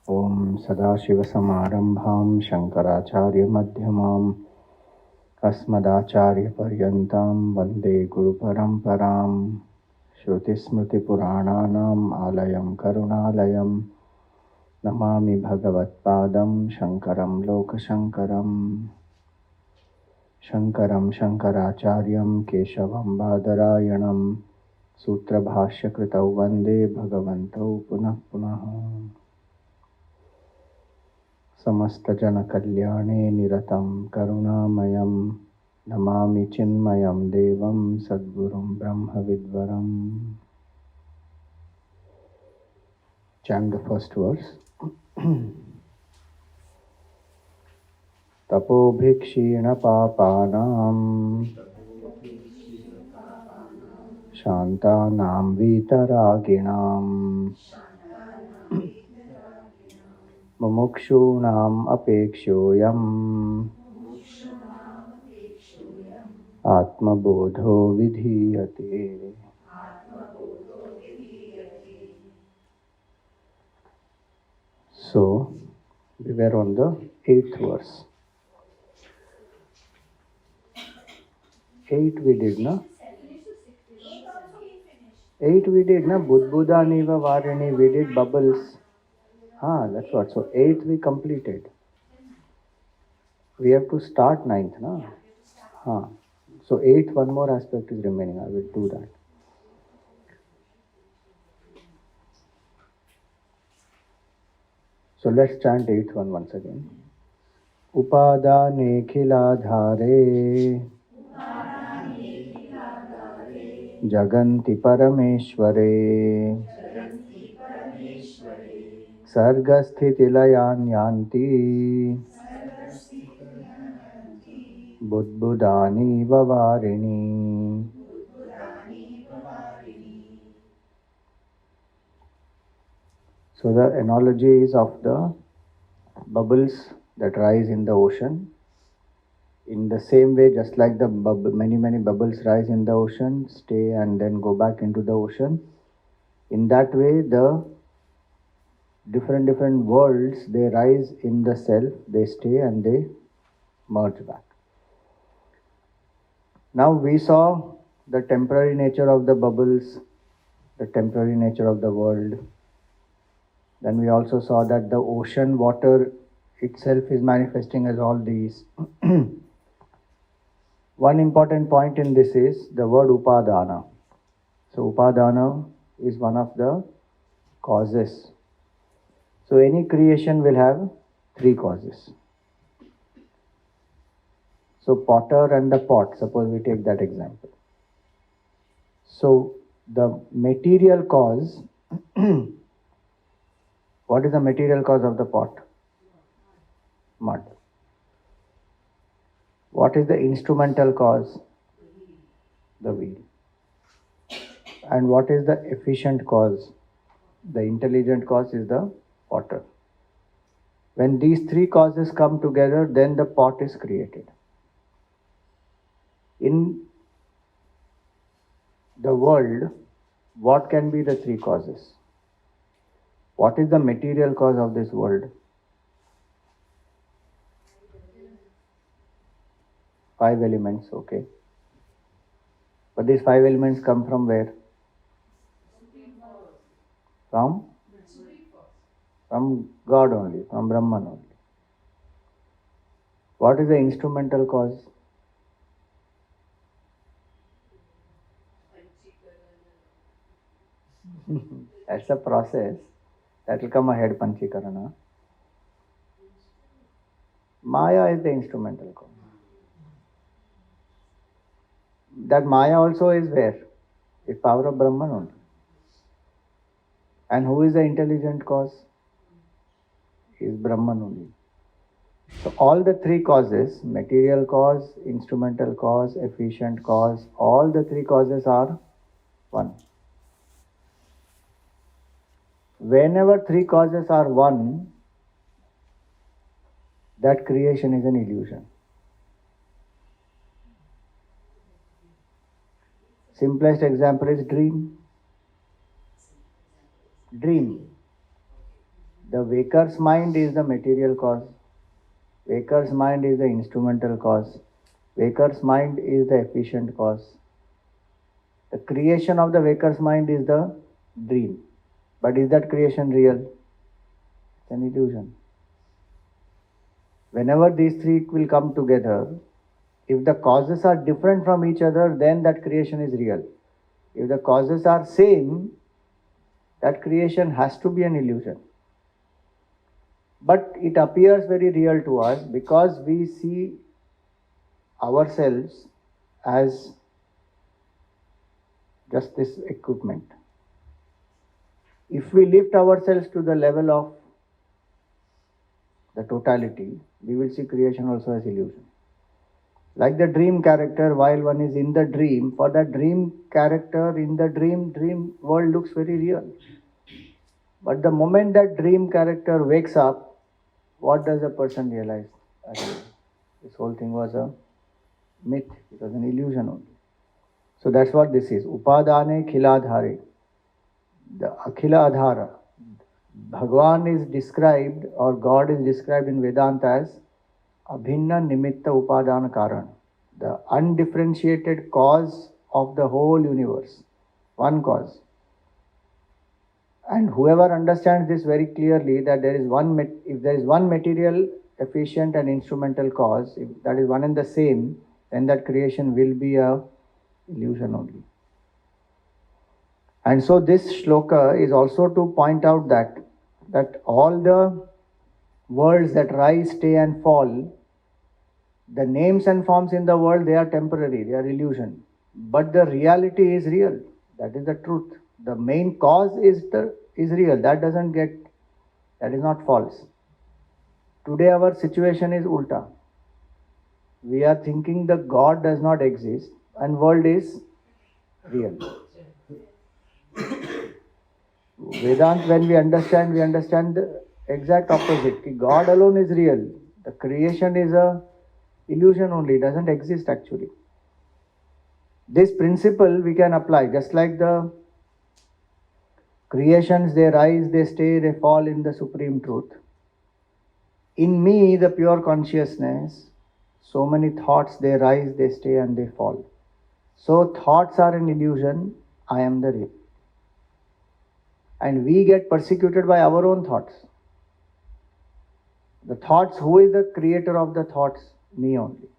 ॐ सदाशिवसमारम्भां शङ्कराचार्यमध्यमाम् अस्मदाचार्यपर्यन्तां वन्दे गुरुपरम्परां। श्रुतिस्मृतिपुराणानाम् आलयं करुणालयं नमामि भगवत्पादं शङ्करं लोकशङ्करम्। शङ्करं शङ्कराचार्यं केशवं बादरायणं सूत्रभाष्यकृतौ वन्दे भगवन्तौ पुनः पुनः। समस्तजनकल्याणे निरतं करुणामयं नमामि चिन्मयं देवं सद्गुरुं ब्रह्मविद्वरम्। Chant the first verse. तपोभिक्षीणपापानां शान्तानां वीतरागिणां मुमुक्षूणाम् अपेक्षोऽयम् आत्मबोधो विधीयते। So, we were on the 8th verse. 8 we did, na? 8 we did, na? Budbudaniva Varini, we did bubbles. That's what. So 8 we completed. We have to start 9th, na? So 8, one more aspect is remaining. I will do that. So let's chant 8th one once again. Upadane khiladhare Jaganti Parameshware Sargasthitilayan yanti Budbudani Vavarini. So the analogy is of the bubbles that rise in the ocean. In the same way, just like the many bubbles rise in the ocean, stay and then go back into the ocean. In that way, the different worlds, they rise in the self, they stay and they merge back. Now we saw the temporary nature of the bubbles, the temporary nature of the world. Then we also saw that the ocean water itself is manifesting as all these. One important point in this is the word upadana. So upadana is one of the causes. So any creation will have 3 causes. So potter and the pot, suppose we take that example. So the material cause, what is the material cause of the pot? Mud. What is the instrumental cause? The wheel. And what is the efficient cause? The intelligent cause is the potter. When these 3 causes come together, then the pot is created. In the world, what can be the 3 causes? What is the material cause of this world? 5 elements, okay. But these 5 elements come from where? From God only, from Brahman only. What is the instrumental cause? That's a process. That will come ahead, Panchikarana. Maya is the instrumental cause. That Maya also is where? It's power of Brahman only. And who is the intelligent cause? Is Brahman only. So all the 3 causes, material cause, instrumental cause, efficient cause, all the 3 causes are one. Whenever 3 causes are one, that creation is an illusion. Simplest example is dream. Dream. The waker's mind is the material cause. Waker's mind is the instrumental cause. Waker's mind is the efficient cause. The creation of the waker's mind is the dream. But is that creation real? It's an illusion. Whenever these three will come together, if the causes are different from each other, then that creation is real. If the causes are same, that creation has to be an illusion. But it appears very real to us because we see ourselves as just this equipment. If we lift ourselves to the level of the totality, we will see creation also as illusion. Like the dream character, while one is in the dream, for that dream character in the dream world looks very real. But the moment that dream character wakes up, what does a person realize? This whole thing was a myth, it was an illusion only. So that's what this is. Upadane khiladhare. The Akhila Adhara. Bhagwan is described, or God is described in Vedanta as Abhinna Nimitta Upadana Karan, the undifferentiated cause of the whole universe. One cause. And whoever understands this very clearly, that there is if there is one material, efficient and instrumental cause, if that is one and the same, then that creation will be a illusion only. And so this shloka is also to point out that all the worlds that rise, stay and fall, the names and forms in the world, they are temporary, they are illusion. But the reality is real. That is the truth. The main cause is real. That is not false. Today our situation is ulta. We are thinking the God does not exist and world is real. Vedanta, when we understand the exact opposite. God alone is real. The creation is a illusion only, it doesn't exist actually. This principle we can apply, just like the creations, they rise, they stay, they fall in the supreme truth. In me, the pure consciousness, so many thoughts, they rise, they stay and they fall. So thoughts are an illusion, I am the real. And we get persecuted by our own thoughts. The thoughts, who is the creator of the thoughts? Me only.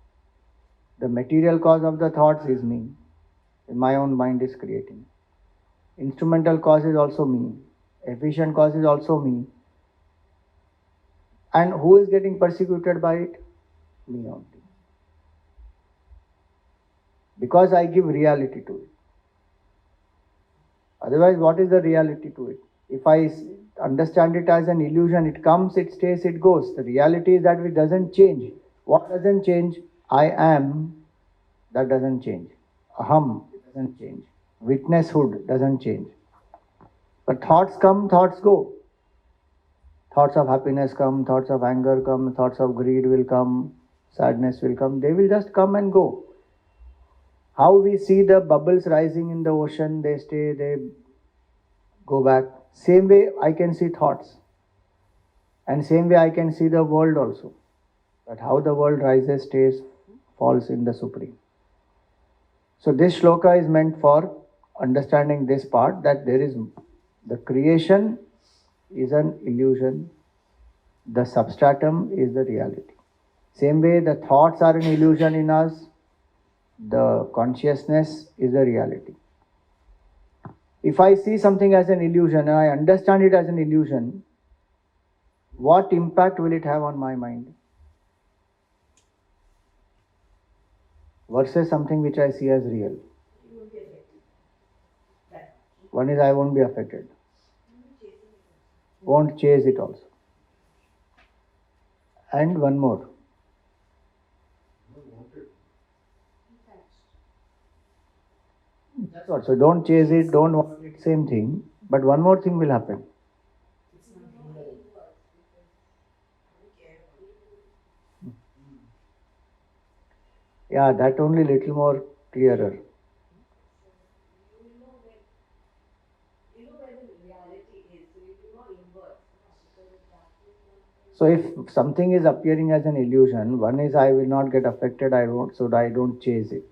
The material cause of the thoughts is me. My own mind is creating. Instrumental cause is also me. Efficient cause is also me. And who is getting persecuted by it? Me only. Because I give reality to it. Otherwise, what is the reality to it? If I understand it as an illusion, it comes, it stays, it goes. The reality is that it doesn't change. What doesn't change? I am, that doesn't change. Aham, it doesn't change. Witnesshood doesn't change. But thoughts come, thoughts go. Thoughts of happiness come, thoughts of anger come, thoughts of greed will come, sadness will come. They will just come and go. How we see the bubbles rising in the ocean, they stay, they go back. Same way I can see thoughts. And same way I can see the world also. But how the world rises, stays, falls in the Supreme. So this shloka is meant for understanding this part, that there is the creation is an illusion, the substratum is the reality. Same way the thoughts are an illusion in us, the consciousness is a reality. If I see something as an illusion and I understand it as an illusion, what impact will it have on my mind? Versus something which I see as real. One is I won't be affected. Won't chase it also. And one more. That's what. So don't chase it, don't want it, same thing. But one more thing will happen. Yeah, that only little more clearer. So if something is appearing as an illusion, one is I will not get affected, so I don't chase it.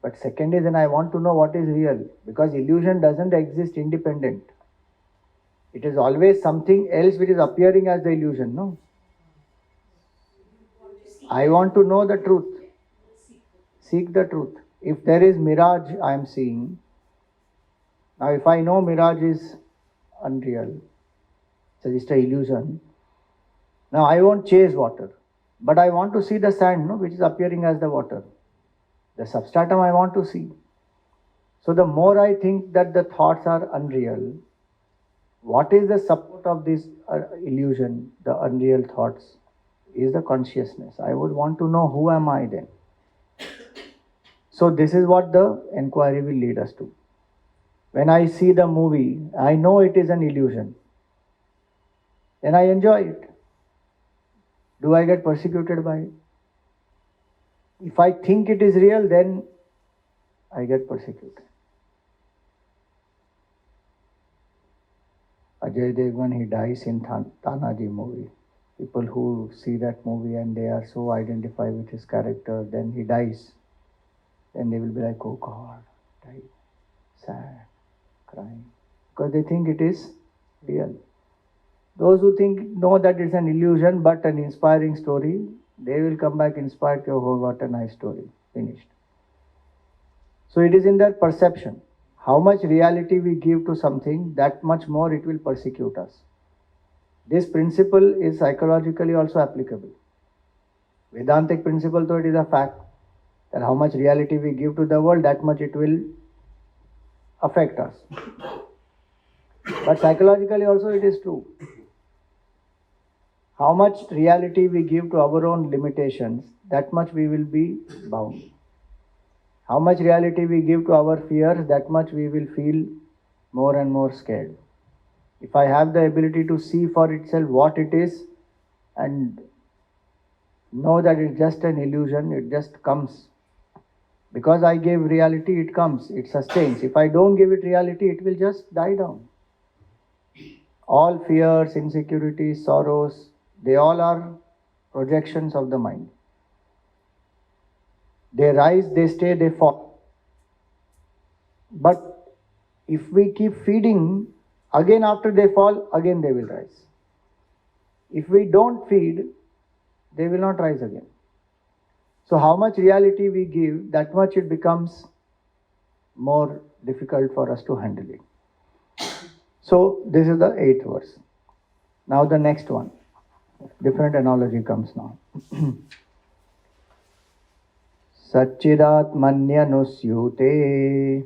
But second is, then I want to know what is real, because illusion doesn't exist independent. It is always something else which is appearing as the illusion, no? I want to know the truth. Seek the truth. If there is mirage I am seeing, now if I know mirage is unreal, it's just an illusion, now I won't chase water. But I want to see the sand, no, which is appearing as the water. The substratum I want to see. So the more I think that the thoughts are unreal, what is the support of this illusion, the unreal thoughts, is the consciousness. I would want to know who am I then. So this is what the inquiry will lead us to. When I see the movie, I know it is an illusion. Then I enjoy it. Do I get persecuted by it? If I think it is real, then I get persecuted. Ajay Devgan, he dies in Tanaji movie. People who see that movie and they are so identified with his character, then he dies. Then they will be like, oh God, died, sad, crying. Because they think it is real. Those who know that it's an illusion but an inspiring story, they will come back inspired, oh what a nice story, finished. So it is in their perception. How much reality we give to something, that much more it will persecute us. This principle is psychologically also applicable. Vedantic principle, though it is a fact, that how much reality we give to the world, that much it will affect us. But psychologically also it is true. How much reality we give to our own limitations, that much we will be bound. How much reality we give to our fears, that much we will feel more and more scared. If I have the ability to see for itself what it is and know that it's just an illusion, it just comes. Because I gave reality, it comes, it sustains. If I don't give it reality, it will just die down. All fears, insecurities, sorrows, they all are projections of the mind. They rise, they stay, they fall. But if we keep feeding, again after they fall, again they will rise. If we don't feed, they will not rise again. So how much reality we give, that much it becomes more difficult for us to handle it. So this is the 8th verse. Now the next one. Different analogy comes now. Satchidatmanyanusyute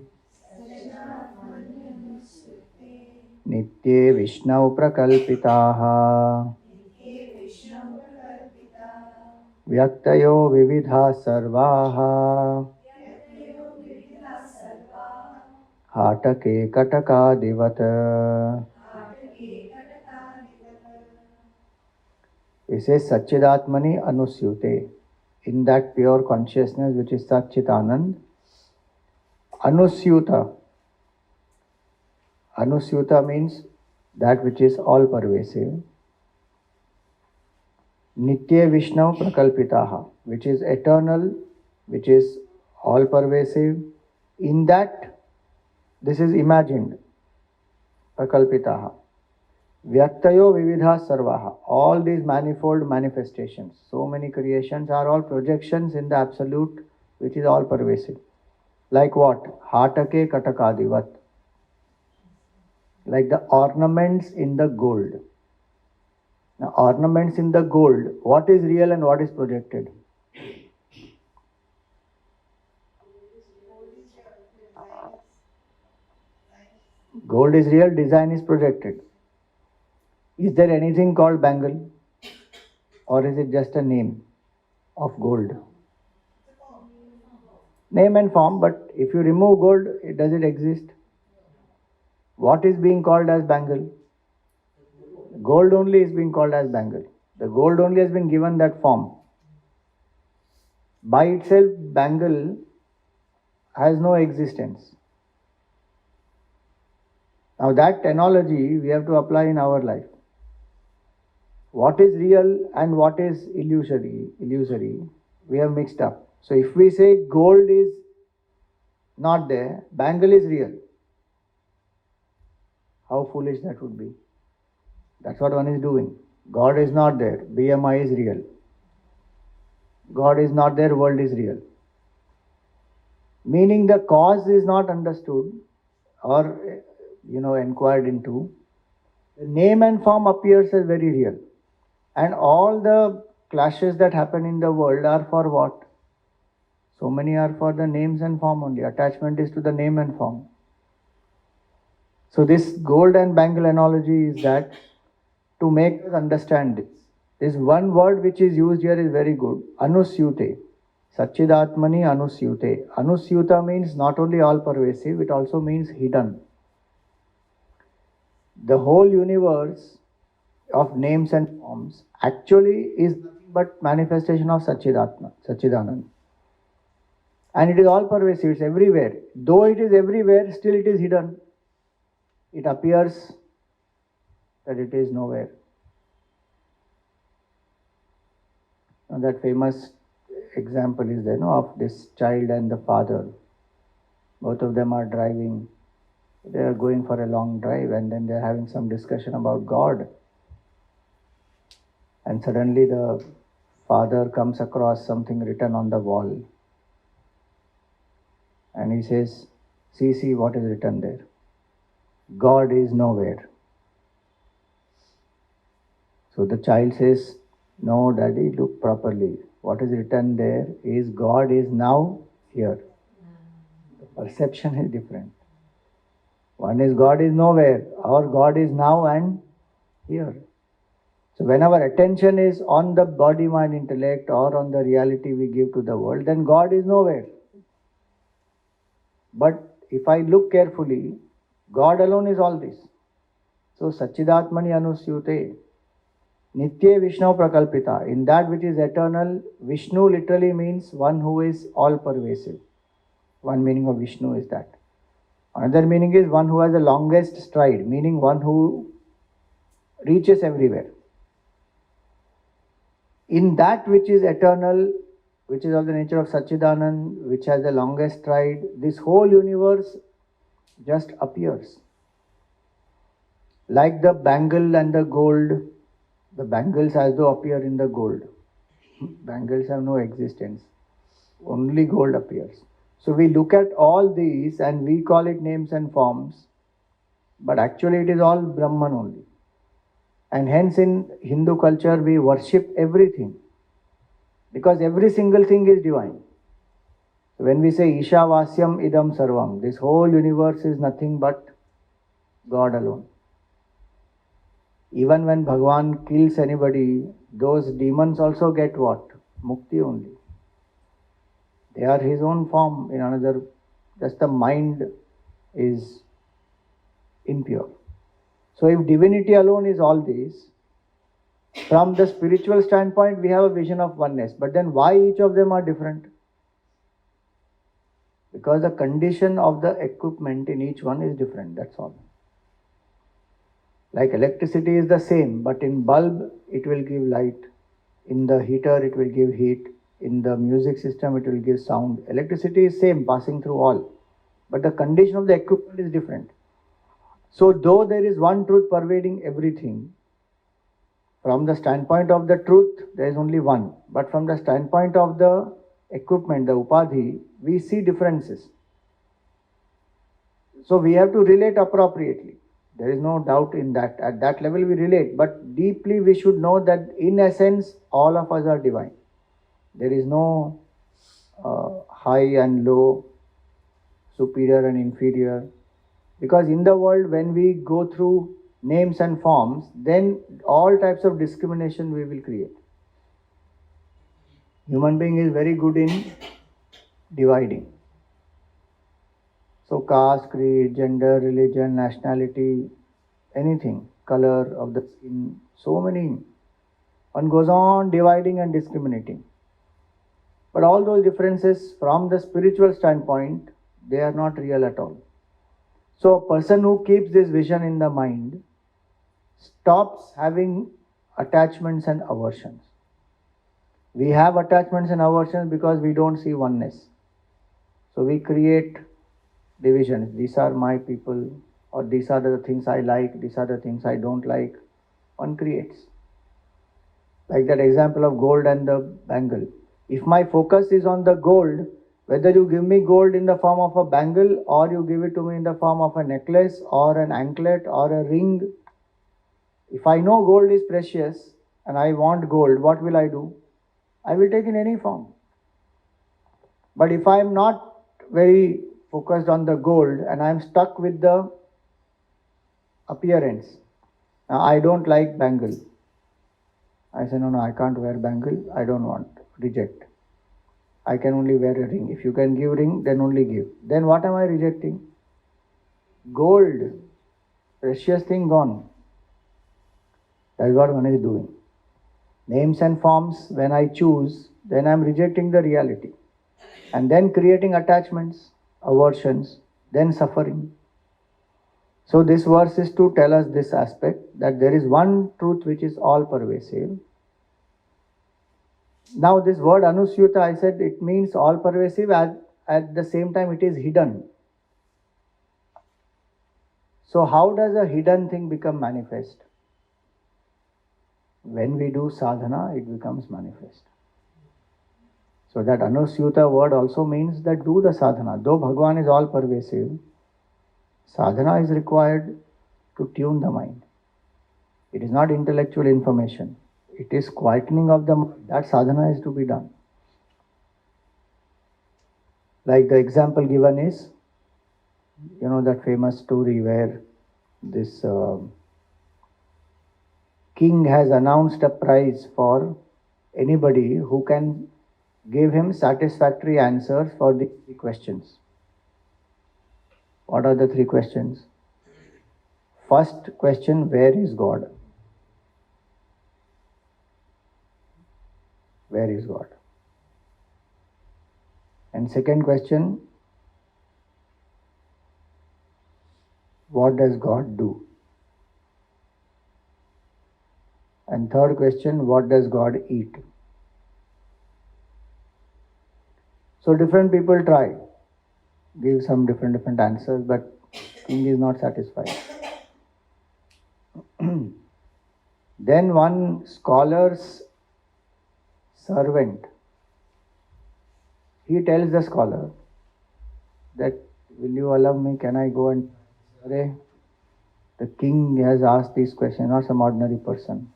Nitye Vishnau Prakalpitaha Vyaktayo Vividha Sarvaha Hatake Katakadivat. It says Satchidatmani Anusyute. In that pure consciousness which is Satchitanand, Anusyuta. Anusyuta means that which is all pervasive. Nitya Vishnu Prakalpitaha, which is eternal, which is all pervasive. In that, this is imagined. Prakalpitaha. Vyaktayo Vividha Sarvaha. All these manifold manifestations, so many creations are all projections in the absolute, which is all pervasive. Like what? Hatake Katakadivat. Like the ornaments in the gold. Now, ornaments in the gold, what is real and what is projected? Gold is real, design is projected. Is there anything called bangle? Or is it just a name of gold? Name and form, but if you remove gold, does it exist? What is being called as bangle? Gold only is being called as bangle. The gold only has been given that form. By itself, bangle has no existence. Now that analogy we have to apply in our life. what is real and what is illusory, we have mixed up. So if we say gold is not there, bangle is real, how foolish that would be. That's what one is doing. God is not there, BMI is real. God is not there, world is real. Meaning the cause is not understood or inquired into. The name and form appears as very real. And all the clashes that happen in the world are for what? So many are for the names and form only. Attachment is to the name and form. So this gold and bangle analogy is that to make us understand this. This one word which is used here is very good. Anusyute. Satchidatmani Anusyute. Anusyuta means not only all pervasive, it also means hidden. The whole universe of names and forms actually is nothing but manifestation of Satchidatma, Satchidanand. And it is all pervasive, it's everywhere. Though it is everywhere, still it is hidden. It appears that it is nowhere. And that famous example is there, of this child and the father. Both of them are driving. They are going for a long drive and then they are having some discussion about God. And suddenly the father comes across something written on the wall. And he says, see what is written there. God is nowhere. So the child says, no daddy, look properly. What is written there is God is now here. The perception is different. One is God is nowhere, our God is now and here. So when our attention is on the body, mind, intellect or on the reality we give to the world, then God is nowhere. But if I look carefully, God alone is all this. So Satchidatmani Anusyute, Nitye Vishnu Prakalpita. In that which is eternal, Vishnu literally means one who is all pervasive. One meaning of Vishnu is that. Another meaning is one who has the longest stride, meaning one who reaches everywhere. In that which is eternal, which is of the nature of Satchidanand, which has the longest stride, this whole universe just appears. Like the bangle and the gold, the bangles as though appear in the gold. Bangles have no existence. Only gold appears. So we look at all these and we call it names and forms, but actually it is all Brahman only. And hence in Hindu culture we worship everything, because every single thing is divine. So when we say Ishavasyam idam sarvam, this whole universe is nothing but God alone. Even when Bhagavan kills anybody, those demons also get what? Mukti only. They are his own form in another, just the mind is impure. So if divinity alone is all this, from the spiritual standpoint we have a vision of oneness. But then why each of them are different? Because the condition of the equipment in each one is different, that's all. Like electricity is the same, but in bulb it will give light, in the heater it will give heat, in the music system it will give sound. Electricity is same, passing through all, but the condition of the equipment is different. So though there is one truth pervading everything, from the standpoint of the truth there is only one, but from the standpoint of the equipment, the upadhi, we see differences. So we have to relate appropriately. There is no doubt in that. At that level we relate, but deeply we should know that in essence all of us are divine. There is no high and low, superior and inferior. Because in the world when we go through names and forms, then all types of discrimination we will create. Human being is very good in dividing. So caste, creed, gender, religion, nationality, anything, color of the skin, so many. One goes on dividing and discriminating. But all those differences from the spiritual standpoint, they are not real at all. So a person who keeps this vision in the mind stops having attachments and aversions. We have attachments and aversions because we don't see oneness. So we create divisions. These are my people, or these are the things I like, these are the things I don't like. One creates. Like that example of gold and the bangle. If my focus is on the gold, whether you give me gold in the form of a bangle or you give it to me in the form of a necklace or an anklet or a ring, if I know gold is precious and I want gold, what will I do? I will take in any form. But if I am not very focused on the gold and I am stuck with the appearance, now I don't like bangle. I say, no, I can't wear bangle, I don't want, reject. I can only wear a ring. If you can give ring, then only give. Then what am I rejecting? Gold, precious thing gone. That is what one is doing. Names and forms, when I choose, then I am rejecting the reality. And then creating attachments, aversions, then suffering. So this verse is to tell us this aspect, that there is one truth which is all pervasive. Now this word Anusyuta, I said it means all pervasive, at the same time it is hidden. So how does a hidden thing become manifest? When we do sadhana, it becomes manifest. So that Anusyuta word also means that do the sadhana. Though Bhagavan is all pervasive, sadhana is required to tune the mind. It is not intellectual information. It is quietening of the mind. That sadhana is to be done. Like the example given is, that famous story where this king has announced a prize for anybody who can give him satisfactory answers for the 3 questions. What are the 3 questions? First question, where is God? Where is God? And second question, what does God do? And third question, what does God eat? So different people try, give some different answers, but king is not satisfied. Then one scholar's servant, he tells the scholar that, will you allow me, can I go and say, the king has asked these questions, not some ordinary person.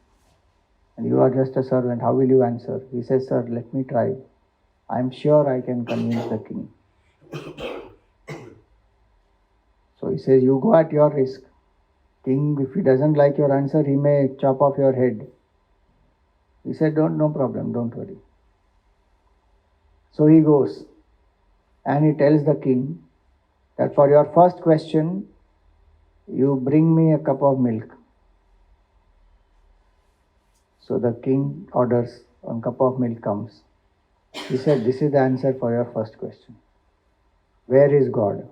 And you are just a servant, how will you answer? He says, sir, let me try. I am sure I can convince the king. So he says, you go at your risk. King, if he doesn't like your answer, he may chop off your head. He said, no problem, don't worry. So he goes and he tells the king that for your first question, you bring me a cup of milk. So the king orders, one cup of milk comes. He said, this is the answer for your first question. Where is God?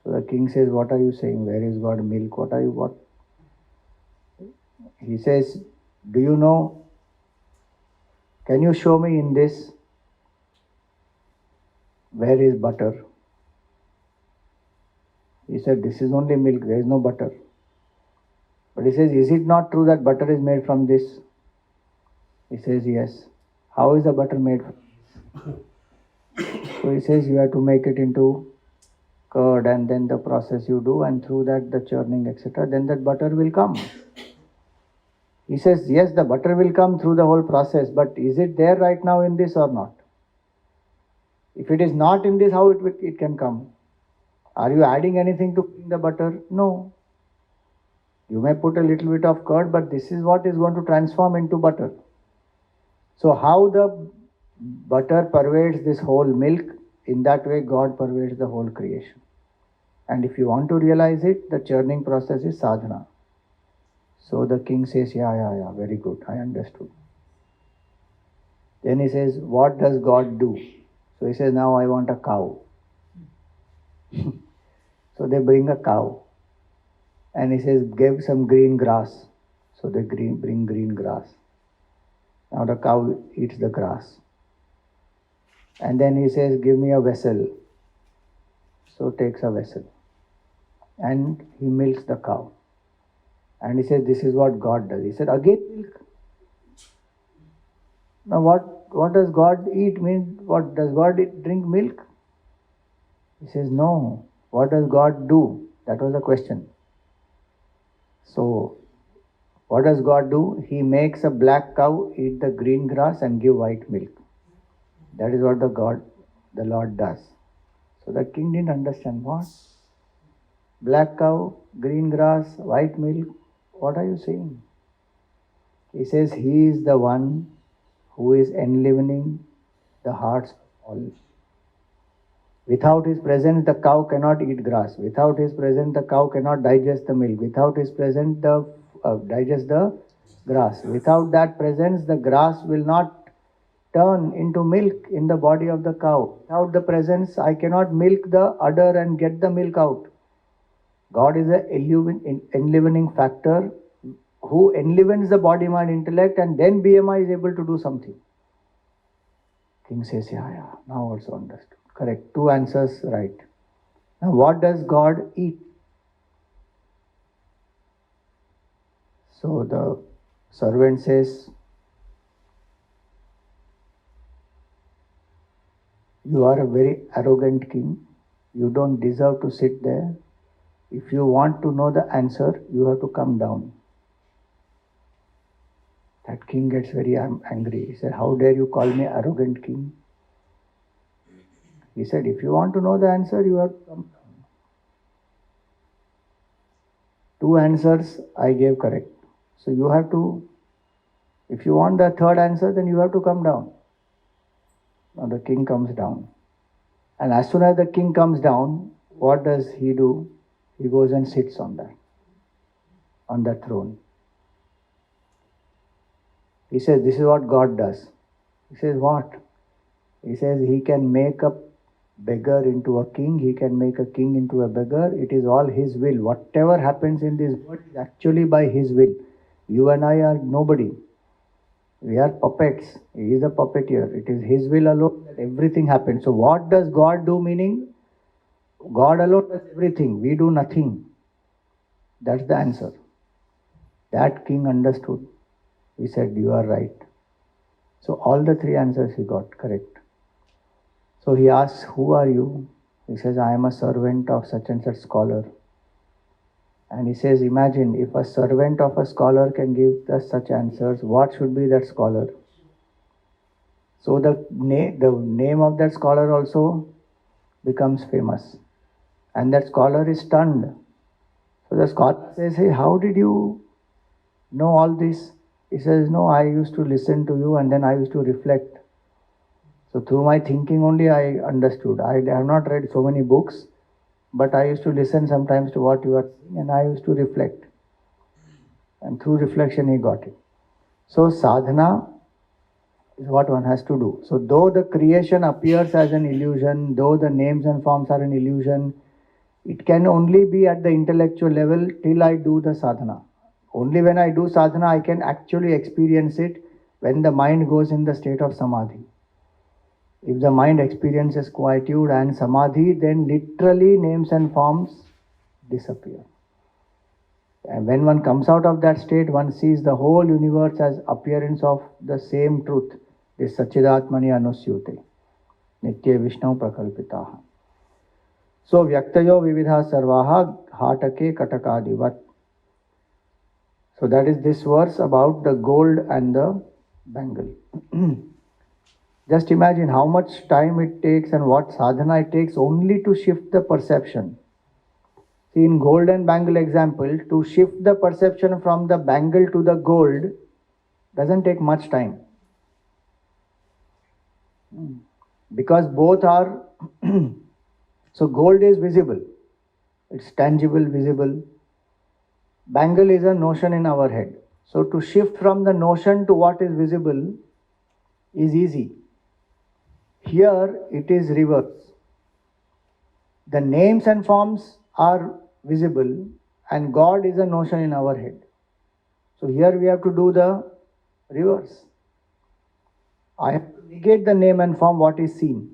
So the king says, what are you saying? Where is God? Milk? What? He says, do you know, can you show me in this, where is butter? He said, this is only milk, there is no butter. But he says, is it not true that butter is made from this? He says, yes. How is the butter made from? So he says, you have to make it into curd, and then the process you do, and through that the churning, etc., then that butter will come. He says, yes, the butter will come through the whole process, but is it there right now in this or not? If it is not in this, how it can come? Are you adding anything to the butter? No. You may put a little bit of curd, but this is what is going to transform into butter. So how the butter pervades this whole milk, in that way God pervades the whole creation. And if you want to realize it, the churning process is sadhana. So the king says, yeah, very good, I understood. Then he says, what does God do? So he says, now I want a cow. So they bring a cow. And he says, give some green grass. So they bring green grass. Now the cow eats the grass. And then he says, give me a vessel. So takes a vessel. And he milks the cow. And he says, this is what God does. He said, again milk. Now what does God eat mean? What does God drink milk? He says, no. What does God do? That was the question. So, what does God do? He makes a black cow eat the green grass and give white milk. That is what the Lord does. So the king didn't understand. What? Black cow, green grass, white milk. What are you saying? He says he is the one who is enlivening the hearts of all. Without his presence, the cow cannot eat grass. Without his presence, the cow cannot digest the milk. Without his presence, digest the grass. Without that presence, the grass will not turn into milk in the body of the cow. Without the presence, I cannot milk the udder and get the milk out. God is an enlivening factor who enlivens the body, mind, intellect, and then BMI is able to do something. King says, yeah, now also understood. Correct. 2 answers right. Now what does God eat? So the servant says, you are a very arrogant king. You don't deserve to sit there. If you want to know the answer, you have to come down. That king gets very angry. He said, how dare you call me arrogant king? He said, if you want to know the answer, you have to come down. 2 answers I gave correct. So you have to, if you want the 3rd answer, then you have to come down. Now the king comes down. And as soon as the king comes down, what does he do? He goes and sits on that throne. He says, this is what God does. He says, what? He says, he can make a beggar into a king. He can make a king into a beggar. It is all his will. Whatever happens in this world is actually by his will. You and I are nobody. We are puppets. He is a puppeteer. It is his will alone that everything happens. So what does God do? Meaning, God alone does everything. We do nothing. That's the answer. That king understood. He said, you are right. So all the 3 answers he got correct. So he asks, who are you? He says, I am a servant of such and such scholar. And he says, imagine if a servant of a scholar can give us such answers, what should be that scholar? So the name of that scholar also becomes famous. And that scholar is stunned. So the scholar says, hey, how did you know all this? He says, no, I used to listen to you and then I used to reflect. So through my thinking only I understood. I have not read so many books, but I used to listen sometimes to what you are saying and I used to reflect. And through reflection he got it. So sadhana is what one has to do. So though the creation appears as an illusion, though the names and forms are an illusion, it can only be at the intellectual level till I do the sadhana. Only when I do sadhana I can actually experience it when the mind goes in the state of samadhi. If the mind experiences quietude and samadhi, then literally names and forms disappear. And when one comes out of that state, one sees the whole universe as appearance of the same truth. This Sachidatmani Anusyute, Nitya Vishnu Prakalpitaha. So Vyaktayo Vividha Sarvaha Hatake Katakadivat. So that is this verse about the gold and the bangle. Just imagine how much time it takes and what sadhana it takes only to shift the perception. See, in gold and bangle example, to shift the perception from the bangle to the gold doesn't take much time. Because both are, so gold is visible. It's tangible, visible. Bangle is a notion in our head. So to shift from the notion to what is visible is easy. Here it is reverse. The names and forms are visible and God is a notion in our head. So here we have to do the reverse. I have to negate the name and form what is seen,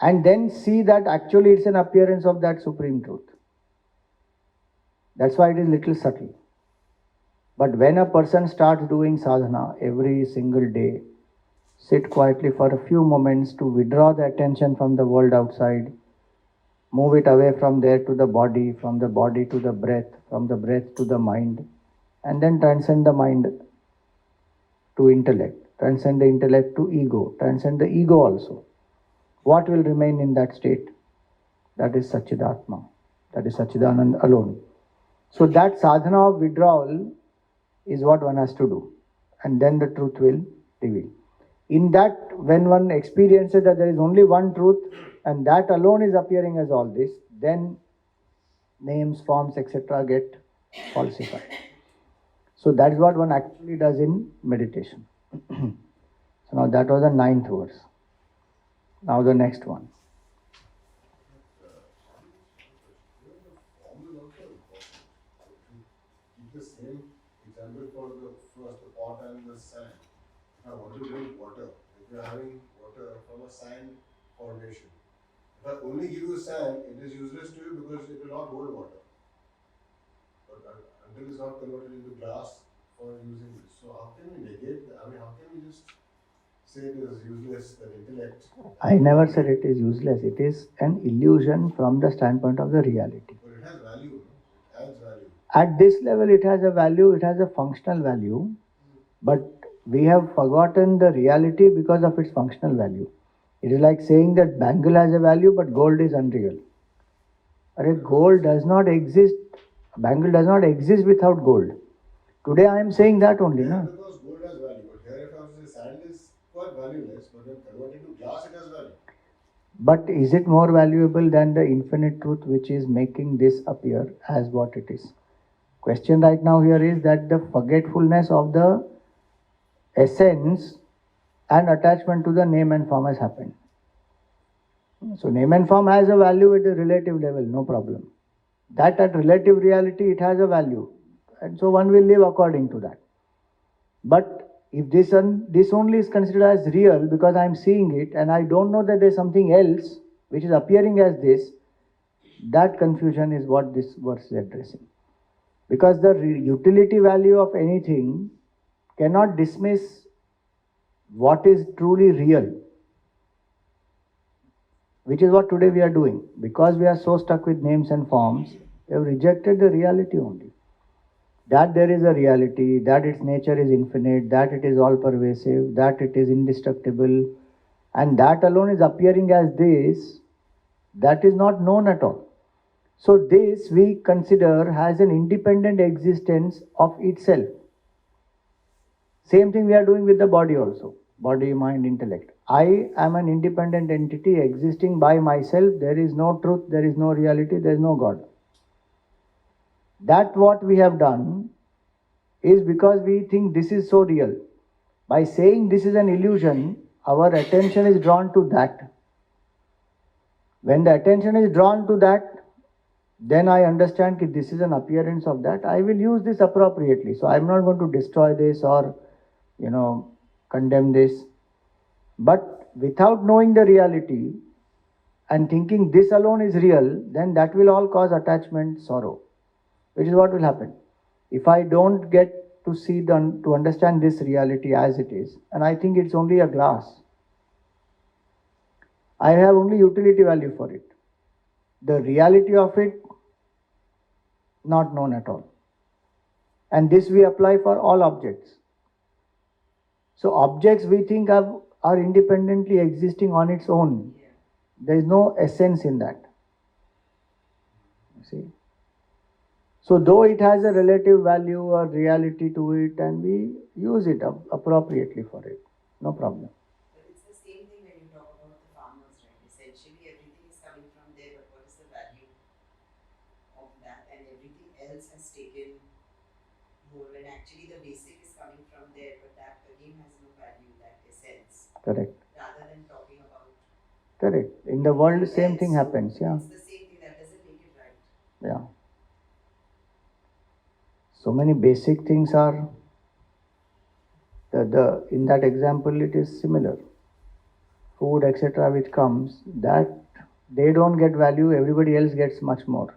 and then see that actually it's an appearance of that supreme truth. That's why it is little subtle. But when a person starts doing sadhana every single day, sit quietly for a few moments to withdraw the attention from the world outside, move it away from there to the body, from the body to the breath, from the breath to the mind, and then transcend the mind to intellect, transcend the intellect to ego, transcend the ego also. What will remain in that state? That is Satchidatma. That is Satchidanand alone. So that sadhana of withdrawal is what one has to do. And then the truth will reveal. In that, when one experiences that there is only one truth and that alone is appearing as all this, then names, forms, etc. get falsified. So that is what one actually does in meditation. So now that was the 9th verse. Now the next one. Keep the same example for the first, the pot and the sand. If I want to drink water, if you are having water from a sand formation, if I only give you sand, it is useless to you because it will not hold water. But until it's not converted into glass for using this. So how can we negate that? I mean, how can we just say it is useless, that intellect? I never said it is useless. It is an illusion from the standpoint of the reality. But it has value, no? It adds value. At this level, it has a value, it has a functional value, but we have forgotten the reality because of its functional value. It is like saying that bangle has a value, but gold is unreal. Gold does not exist, bangle does not exist without gold. Today I am saying that only, Yeah, no? because gold has value. But here, if I say sand is quite valueless, but when converted to glass, it has value. But is it more valuable than the infinite truth which is making this appear as what it is? Question right now here is that the forgetfulness of the essence and attachment to the name and form has happened. So name and form has a value at a relative level, no problem. That at relative reality it has a value. And so one will live according to that. But if this only is considered as real because I am seeing it and I don't know that there is something else which is appearing as this, that confusion is what this verse is addressing. Because the utility value of anything cannot dismiss what is truly real, which is what today we are doing. Because we are so stuck with names and forms, we have rejected the reality only. That there is a reality, that its nature is infinite, that it is all pervasive, that it is indestructible, and that alone is appearing as this, that is not known at all. So this we consider has an independent existence of itself. Same thing we are doing with the body also. Body, mind, intellect. I am an independent entity existing by myself. There is no truth, there is no reality, there is no God. That what we have done is because we think this is so real. By saying this is an illusion, our attention is drawn to that. When the attention is drawn to that, then I understand that this is an appearance of that. I will use this appropriately. So I'm not going to destroy this or, condemn this. But without knowing the reality and thinking this alone is real, then that will all cause attachment, sorrow, which is what will happen. If I don't get to see to understand this reality as it is, and I think it's only a glass, I have only utility value for it. The reality of it, not known at all. And this we apply for all objects. So objects we think are independently existing on its own. There is no essence in that. You see? So though it has a relative value or reality to it, and we use it appropriately for it, no problem. But it's the same thing when you talk about the farmers, right? Essentially everything is coming from there, but what is the value of that? And everything else has taken more when actually the basic is coming from there, but that again has no value, that essence. Correct. Rather than talking about. Correct. In the world, the same thing happens, yeah. It's the same thing, that doesn't make it right. Yeah. So many basic things are, in that example it is similar. Food, etc., which comes, that they don't get value, everybody else gets much more.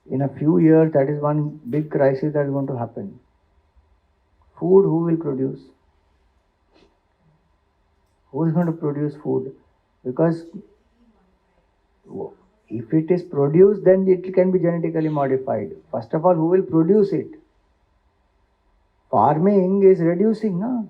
In a few years, that is one big crisis that is going to happen. Food, who will produce? Who is going to produce food? Because if it is produced, then it can be genetically modified. First of all, who will produce it? Farming is reducing, no?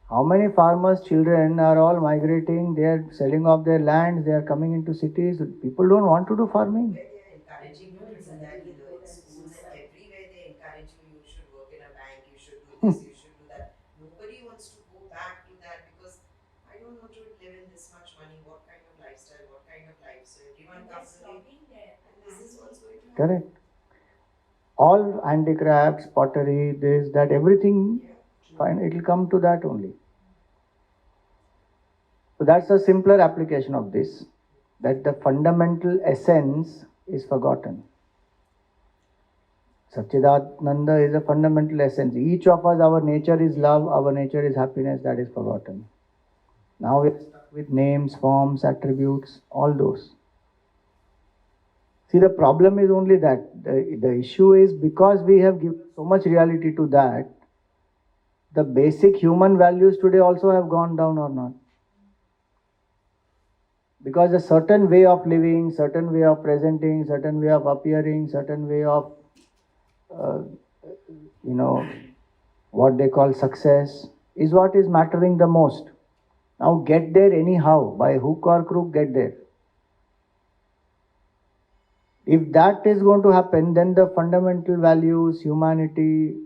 How many farmers' children are all migrating? They are selling off their lands. They are coming into cities. People don't want to do farming. Where they are encouraging you to do that either. In schools, everywhere they encourage you, you should work in a bank, you should do this, you should do that. Nobody wants to go back to that because I don't want to live in this much money. What kind of lifestyle, what kind of life? So everyone comes in, and this is what's going to happen. Correct. All handicrafts, pottery, this, that, everything, fine, it will come to that only. So that's a simpler application of this, that the fundamental essence is forgotten. Satchidananda is a fundamental essence. Each of us, our nature is love, our nature is happiness, that is forgotten. Now we are stuck with names, forms, attributes, all those. See, the problem is only that. The issue is because we have given so much reality to that, the basic human values today also have gone down or not. Because a certain way of living, certain way of presenting, certain way of appearing, certain way of, what they call success, is what is mattering the most. Now get there anyhow, by hook or crook, get there. If that is going to happen, then the fundamental values, humanity,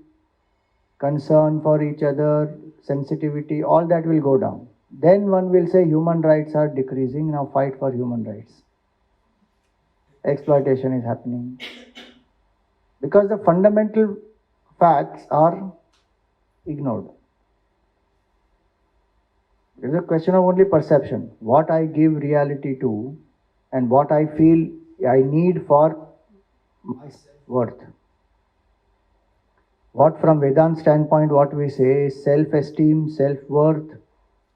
concern for each other, sensitivity, all that will go down. Then one will say human rights are decreasing, now fight for human rights. Exploitation is happening. Because the fundamental facts are ignored. It is a question of only perception. What I give reality to and what I feel I need for my self-worth. What from Vedanta standpoint, what we say is self-esteem, self-worth,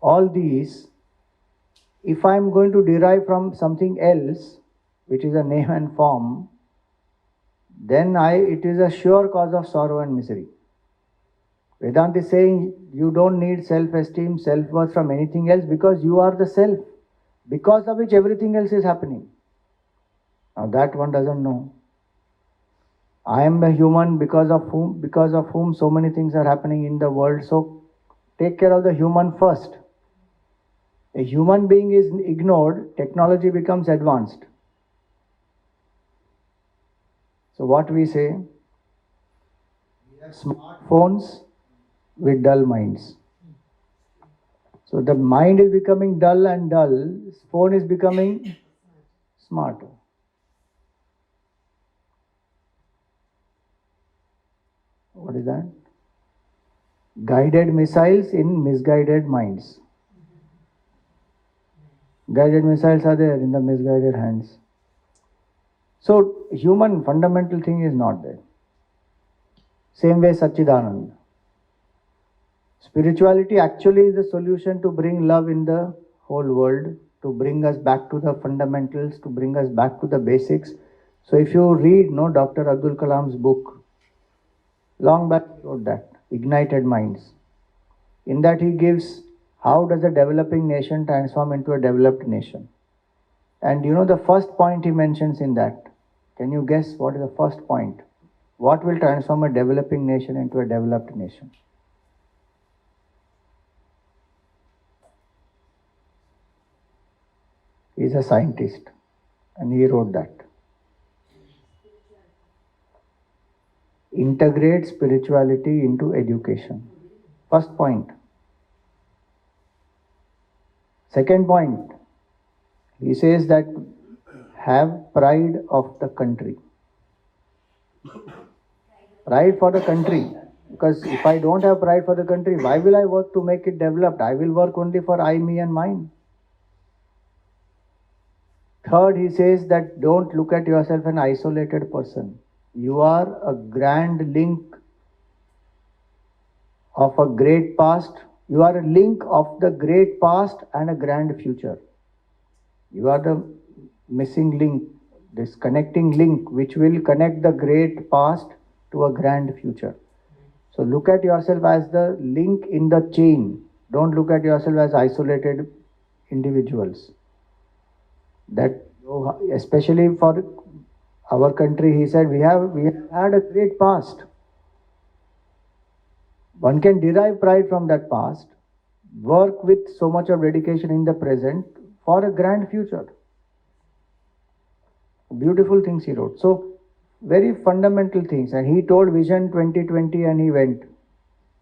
all these, if I am going to derive from something else, which is a name and form, then it is a sure cause of sorrow and misery. Vedanta is saying you don't need self-esteem, self-worth from anything else because you are the self, because of which everything else is happening. Now that one doesn't know. I am a human because of whom so many things are happening in the world. So take care of the human first. A human being is ignored, technology becomes advanced. So what we say? We have smartphones with dull minds. So the mind is becoming dull and dull, phone is becoming smart. What is that? Guided missiles in misguided minds. Guided missiles are there in the misguided hands. So human fundamental thing is not there. Same way Satchidananda. Spirituality actually is the solution to bring love in the whole world, to bring us back to the fundamentals, to bring us back to the basics. So if you read Dr. Abdul Kalam's book, long back he wrote that, Ignited Minds. In that he gives how does a developing nation transform into a developed nation. And the first point he mentions in that, can you guess what is the first point? What will transform a developing nation into a developed nation? He is a scientist and he wrote that. Integrate spirituality into education. First point. Second point, he says that have pride of the country. Pride for the country. Because if I don't have pride for the country, why will I work to make it developed? I will work only for I, me and mine. Third, he says that don't look at yourself an isolated person. You are a grand link of a great past. You are a link of the great past and a grand future. You are the missing link, this connecting link which will connect the great past to a grand future. So look at yourself as the link in the chain. Don't look at yourself as isolated individuals. That, especially for our country, he said, we have had a great past. One can derive pride from that past, work with so much of dedication in the present for a grand future. Beautiful things he wrote. So, very fundamental things. And he told Vision 2020 and he went.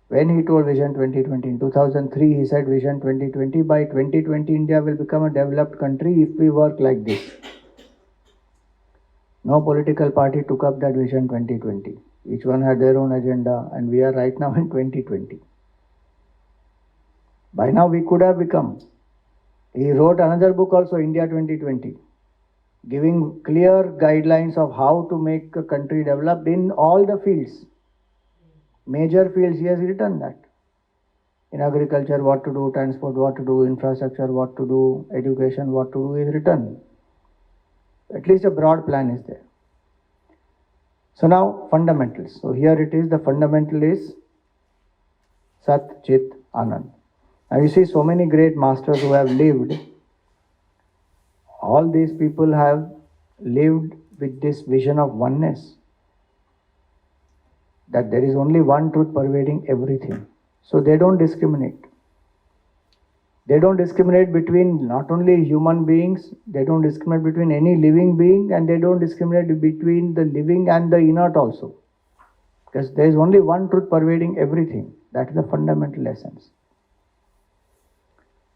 When he told Vision 2020 in 2003, he said Vision 2020, by 2020 India will become a developed country if we work like this. No political party took up that Vision 2020. Each one had their own agenda, and we are right now in 2020. By now we could have become. He wrote another book also, India 2020, giving clear guidelines of how to make a country developed in all the fields. Major fields, he has written that. In agriculture, what to do, transport, what to do, infrastructure, what to do, education, what to do is written. At least a broad plan is there. So now, fundamentals. So here it is, the fundamental is Sat, Chit, Anand. Now you see so many great masters who have lived. All these people have lived with this vision of oneness. That there is only one truth pervading everything. So they don't discriminate. They don't discriminate between not only human beings, they don't discriminate between any living being, and they don't discriminate between the living and the inert also. Because there is only one truth pervading everything. That is the fundamental essence.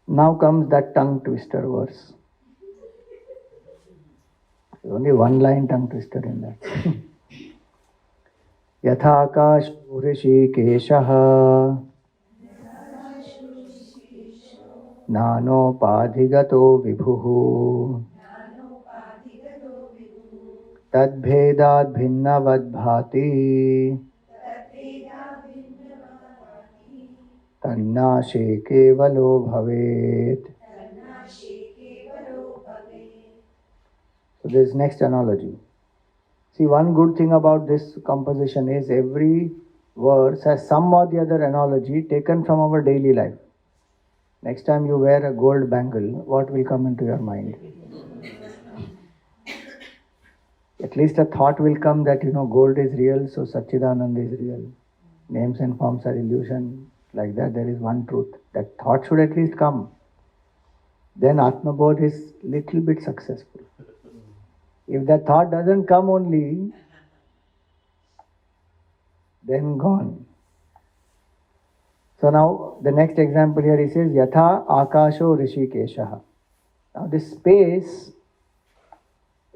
Now comes that tongue twister verse. There's only one line tongue twister in that. Yathakash Rishikeshaha Nanopadhigato Vibhuhu Tadbhedad Bhinnavad Bhati Tannashe Kevalo Bhavet. So this next analogy. See, one good thing about this composition is every verse has some or the other analogy taken from our daily life. Next time you wear a gold bangle, what will come into your mind? At least a thought will come that, gold is real, so Satchidanand is real. Names and forms are illusion. Like that, there is one truth. That thought should at least come. Then Atmabodh is little bit successful. If that thought doesn't come only, then gone. So now the next example here, he says, Yatha Akasho Rishikeshaha. Now this space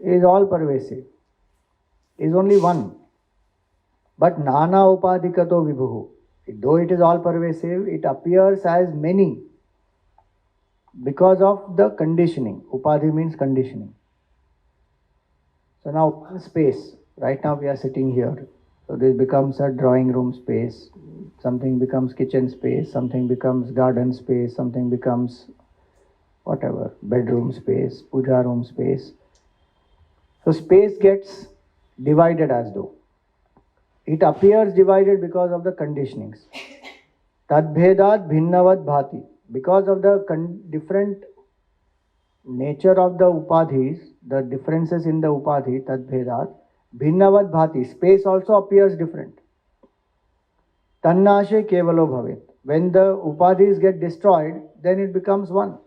is all pervasive, is only one. But Nana Upadhikato Vibhuhu. Though it is all pervasive, it appears as many because of the conditioning. Upadhi means conditioning. So now one space, right now we are sitting here. So this becomes a drawing room space, something becomes kitchen space, something becomes garden space, something becomes whatever, bedroom space, puja room space. So space gets divided as though. It appears divided because of the conditionings. Tadbhedat bhinnavad bhati. Because of the different nature of the upadhis, the differences in the upadhi, tadbhedat, bhinnavad bhati. Space also appears different. Tannashe kevalo bhavet. When the upadhis get destroyed, then it becomes one.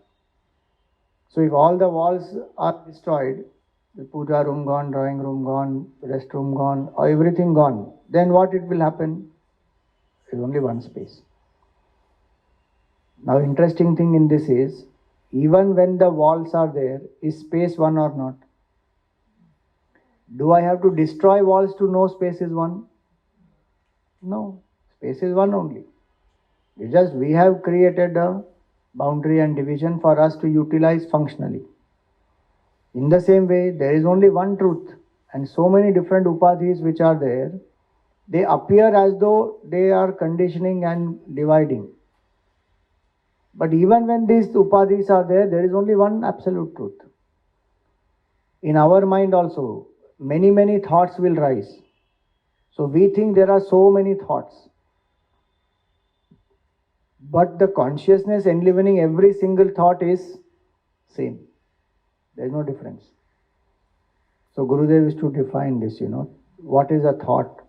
So if all the walls are destroyed, the puja room gone, drawing room gone, restroom gone, or everything gone, then what it will happen? There is only one space. Now interesting thing in this is, even when the walls are there, is space one or not? Do I have to destroy walls to know space is one? No, space is one only. It's just we have created a boundary and division for us to utilize functionally. In the same way, there is only one truth, and so many different upadhis which are there, they appear as though they are conditioning and dividing. But even when these upadhis are there, there is only one absolute truth. In our mind also, many thoughts will rise. So we think there are so many thoughts. But the consciousness enlivening every single thought is same. There is no difference. So Gurudev is to define this, What is a thought?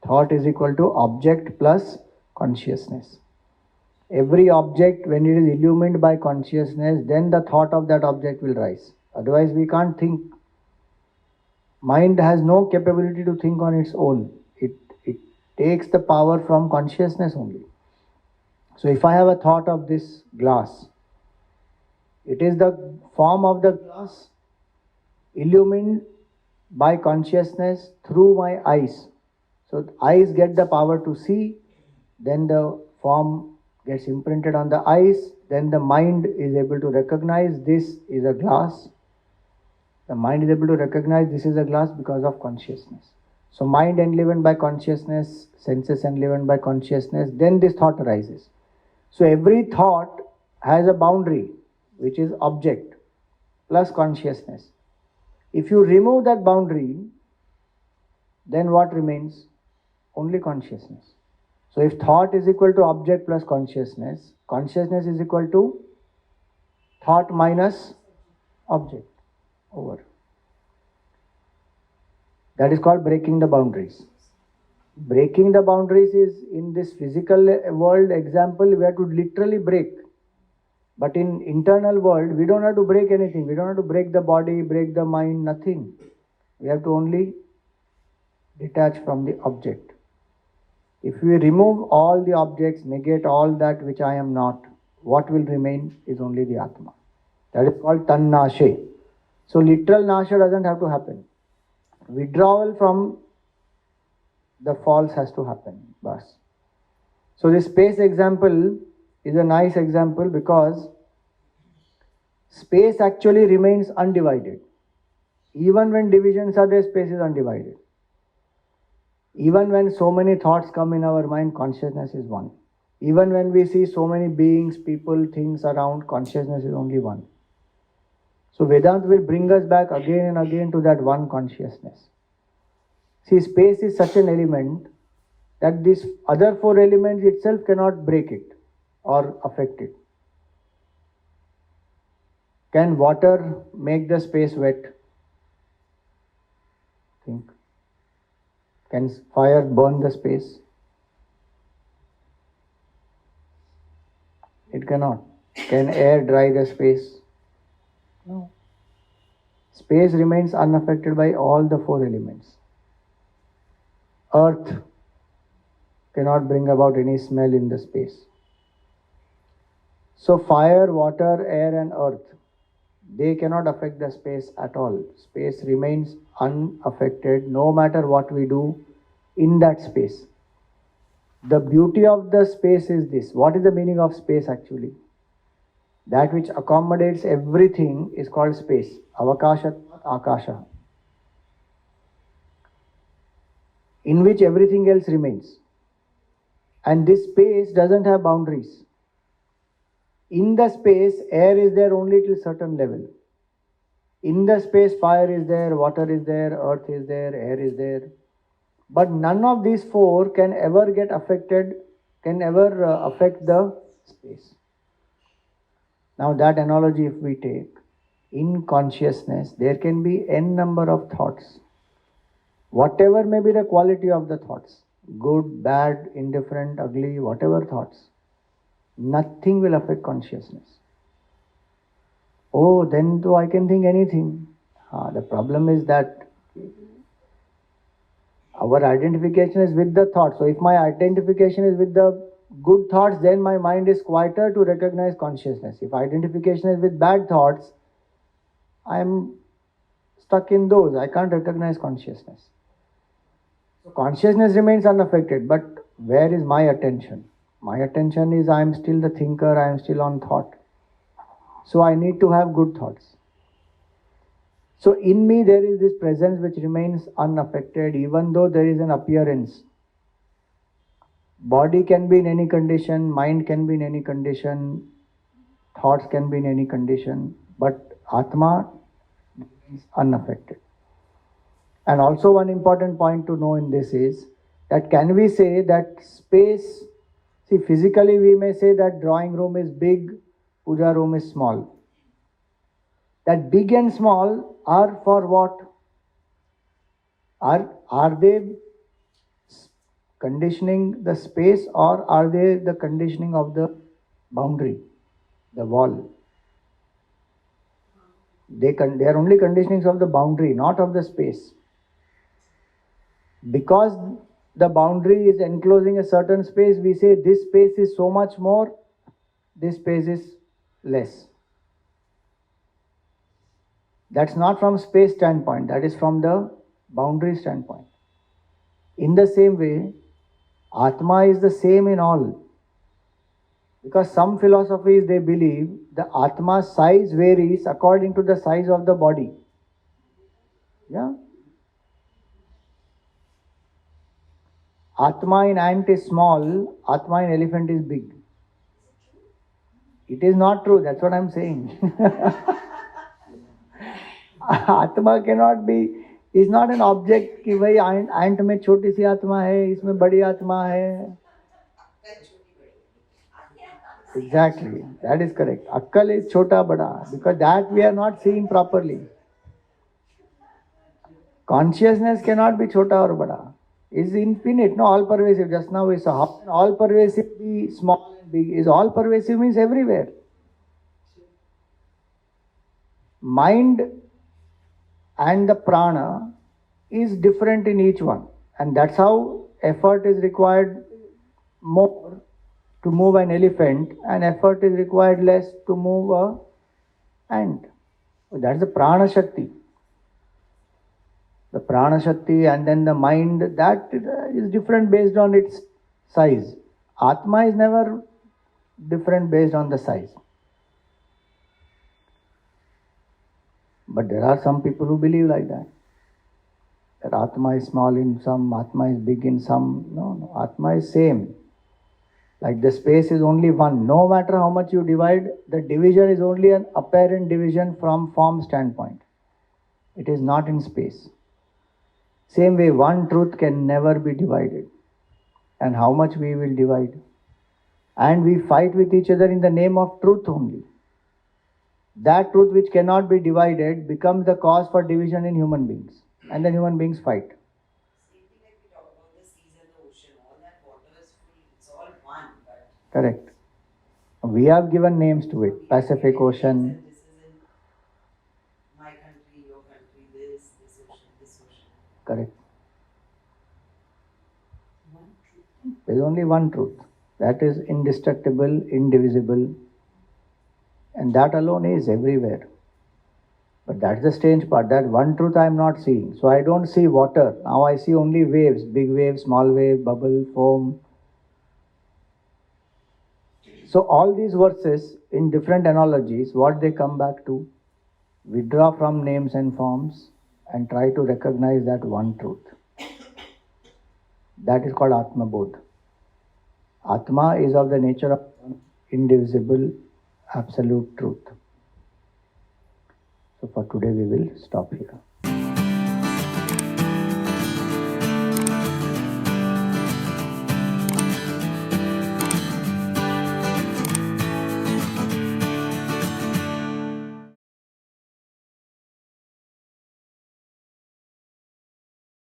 Thought is equal to object plus consciousness. Every object, when it is illumined by consciousness, then the thought of that object will rise. Otherwise we can't think. Mind has no capability to think on its own. It takes the power from consciousness only. So if I have a thought of this glass, it is the form of the glass illumined by consciousness through my eyes. So eyes get the power to see, then the form gets imprinted on the eyes, then the mind is able to recognize this is a glass. The mind is able to recognize this is a glass because of consciousness. So mind enlivened by consciousness, senses enlivened by consciousness, then this thought arises. So every thought has a boundary, which is object plus consciousness. If you remove that boundary, then what remains? Only consciousness. So if thought is equal to object plus consciousness, consciousness is equal to thought minus object. Over. That is called breaking the boundaries. Breaking the boundaries is, in this physical world example, we have to literally break. But in internal world, we don't have to break anything. We don't have to break the body, break the mind, nothing. We have to only detach from the object. If we remove all the objects, negate all that which I am not, what will remain is only the Atma. That is called Tannashe. So literal nasha doesn't have to happen. Withdrawal from the false has to happen. Bas. So this space example is a nice example because space actually remains undivided. Even when divisions are there, space is undivided. Even when so many thoughts come in our mind, consciousness is one. Even when we see so many beings, people, things around, consciousness is only one. So Vedanta will bring us back again and again to that one consciousness. See, space is such an element that these other four elements itself cannot break it or affect it. Can water make the space wet? Think. Can fire burn the space? It cannot. Can air dry the space? No. Space remains unaffected by all the four elements. Earth cannot bring about any smell in the space. So fire, water, air and earth, they cannot affect the space at all. Space remains unaffected no matter what we do in that space. The beauty of the space is this. What is the meaning of space actually? That which accommodates everything is called space. Avakashat Akasha. In which everything else remains. And this space doesn't have boundaries. In the space, air is there only till certain level. In the space, fire is there, water is there, earth is there, air is there. But none of these four can ever get affected, can ever affect the space. Now that analogy if we take, in consciousness there can be n number of thoughts. Whatever may be the quality of the thoughts, good, bad, indifferent, ugly, whatever thoughts, nothing will affect consciousness. Oh, then though I can think anything. The problem is that our identification is with the thought. So if my identification is with the good thoughts, then my mind is quieter to recognize consciousness. If identification is with bad thoughts, I am stuck in those. I can't recognize consciousness. So consciousness remains unaffected, but where is my attention? My attention is I am still the thinker, I am still on thought. So I need to have good thoughts. So in me there is this presence which remains unaffected even though there is an appearance. Body can be in any condition, mind can be in any condition, thoughts can be in any condition, but Atma is unaffected. And also one important point to know in this is that can we say that space, see physically we may say that drawing room is big, puja room is small. That big and small are for what? Are they conditioning the space or are they the conditioning of the boundary, the wall? They are only conditionings of the boundary, not of the space. Because the boundary is enclosing a certain space, we say this space is so much more, this space is less. That's not from space standpoint, that is from the boundary standpoint. In the same way, Atma is the same in all. Because some philosophies they believe the Atma's size varies according to the size of the body. Yeah? Atma in ant is small, Atma in elephant is big. It is not true, that's what I'm saying. Atma cannot be, is not an object कि भाई ant में छोटी सी आत्मा है, इसमें बड़ी आत्मा है. Exactly, that is correct. Akkal is chota bada, because that we are not seeing properly. Consciousness cannot be chota or bada. Is infinite, no, all pervasive. Just now we saw how all pervasive be small and big. Is all pervasive means everywhere. Mind and the prana is different in each one, and that's how effort is required more to move an elephant, and effort is required less to move a ant. That's the prana shakti. The prana shakti and then the mind, that is different based on its size. Atma is never different based on the size. But there are some people who believe like that. That Atma is small in some, Atma is big in some. No, Atma is same. Like the space is only one. No matter how much you divide, the division is only an apparent division from form standpoint. It is not in space. Same way, one truth can never be divided. And how much we will divide. And we fight with each other in the name of truth only. That truth which cannot be divided becomes the cause for division in human beings. And then human beings fight. Same thing like we talk about the seas and the ocean. All that water is full. It's all one. But Correct. We have given names to it. Pacific Ocean. this is in my country, your country, this ocean, this ocean. Correct. One truth. There is only one truth. That is indestructible, indivisible. And that alone is everywhere. But that's the strange part. That one truth I am not seeing. So I don't see water. Now I see only waves. Big wave, small wave, bubble, foam. So all these verses in different analogies, what they come back to? Withdraw from names and forms and try to recognize that one truth. That is called Atma Bodh. Atma is of the nature of indivisible, absolute truth. So for today we will stop here.